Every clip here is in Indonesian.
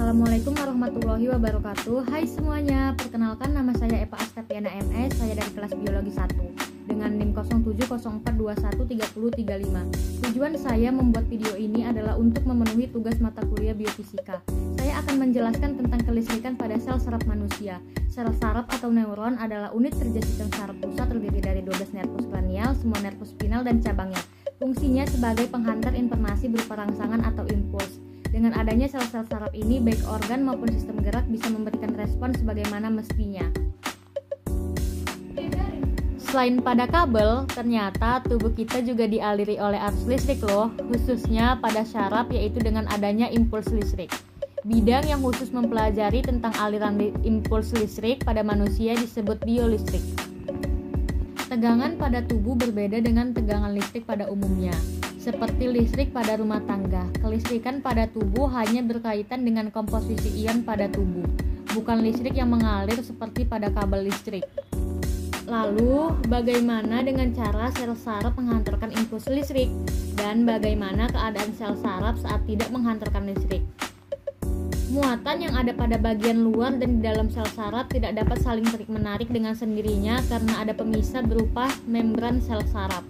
Assalamualaikum warahmatullahi wabarakatuh. Hai semuanya, perkenalkan nama saya Eva Astapiana MS. Saya dari kelas biologi 1 dengan NIM 0704213035. Tujuan saya membuat video ini adalah untuk memenuhi tugas mata kuliah biofisika. Saya akan menjelaskan tentang kelistrikan pada sel saraf manusia. Sel saraf atau neuron adalah unit kerja sistem saraf pusat terdiri dari 12 nervus kranial, semua nervus spinal dan cabangnya. Fungsinya sebagai penghantar informasi berupa rangsangan atau impuls. Dengan adanya sel-sel saraf ini, baik organ maupun sistem gerak bisa memberikan respon sebagaimana mestinya. Selain pada kabel, ternyata tubuh kita juga dialiri oleh arus listrik loh, khususnya pada syaraf, yaitu dengan adanya impuls listrik. Bidang yang khusus mempelajari tentang aliran impuls listrik pada manusia disebut biolistrik. Tegangan pada tubuh berbeda dengan tegangan listrik pada umumnya. Seperti listrik pada rumah tangga, kelistrikan pada tubuh hanya berkaitan dengan komposisi ion pada tubuh, bukan listrik yang mengalir seperti pada kabel listrik. Lalu, bagaimana dengan cara sel saraf menghantarkan impuls listrik? Dan bagaimana keadaan sel saraf saat tidak menghantarkan listrik? Muatan yang ada pada bagian luar dan di dalam sel saraf tidak dapat saling tarik-menarik dengan sendirinya karena ada pemisah berupa membran sel saraf.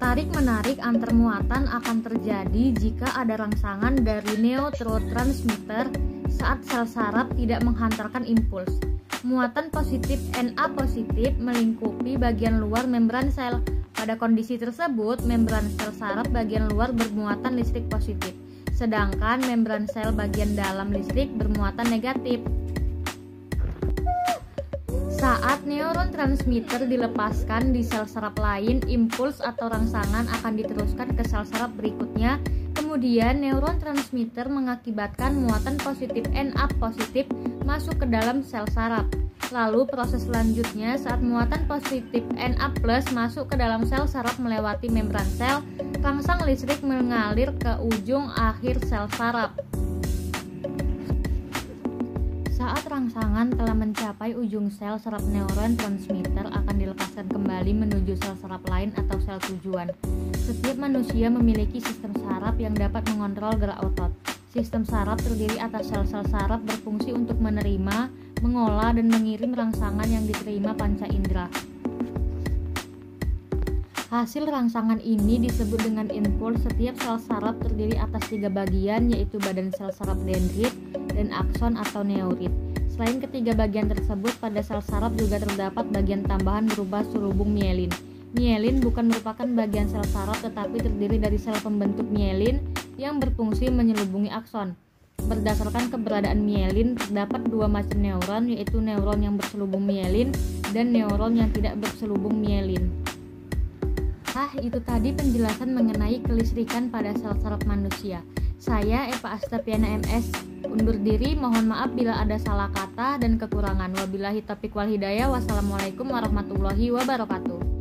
Tarik-menarik antar muatan akan terjadi jika ada rangsangan dari neurotransmitter saat sel saraf tidak menghantarkan impuls. Muatan positif Na positif melingkupi bagian luar membran sel. Pada kondisi tersebut, membran sel saraf bagian luar bermuatan listrik positif, sedangkan membran sel bagian dalam listrik bermuatan negatif. Saat neurotransmitter dilepaskan di sel saraf lain, impuls atau rangsangan akan diteruskan ke sel saraf berikutnya. Kemudian neurotransmitter mengakibatkan muatan positif Na positif masuk ke dalam sel saraf. Lalu proses selanjutnya saat muatan positif Na plus masuk ke dalam sel saraf melewati membran sel, rangsang listrik mengalir ke ujung akhir sel saraf. Saat rangsangan telah mencapai ujung sel saraf, neurotransmitter akan dilepaskan kembali menuju sel saraf lain atau sel tujuan. Setiap manusia memiliki sistem saraf yang dapat mengontrol gerak otot. Sistem saraf terdiri atas sel-sel saraf berfungsi untuk menerima, mengolah, dan mengirim rangsangan yang diterima panca indera. Hasil rangsangan ini disebut dengan impuls. Setiap sel saraf terdiri atas 3 bagian, yaitu badan sel saraf dendrit dan akson atau neurit. Selain ketiga bagian tersebut, pada sel saraf juga terdapat bagian tambahan berupa selubung mielin. Mielin bukan merupakan bagian sel saraf tetapi terdiri dari sel pembentuk mielin yang berfungsi menyelubungi akson. Berdasarkan keberadaan mielin, terdapat 2 macam neuron, yaitu neuron yang berselubung mielin dan neuron yang tidak berselubung mielin. Itu tadi penjelasan mengenai kelistrikan pada sel saraf manusia. Saya Eva Astapiana MS undur diri, mohon maaf bila ada salah kata dan kekurangan. Wabillahi taufiq wal hidayah. Wassalamualaikum warahmatullahi wabarakatuh.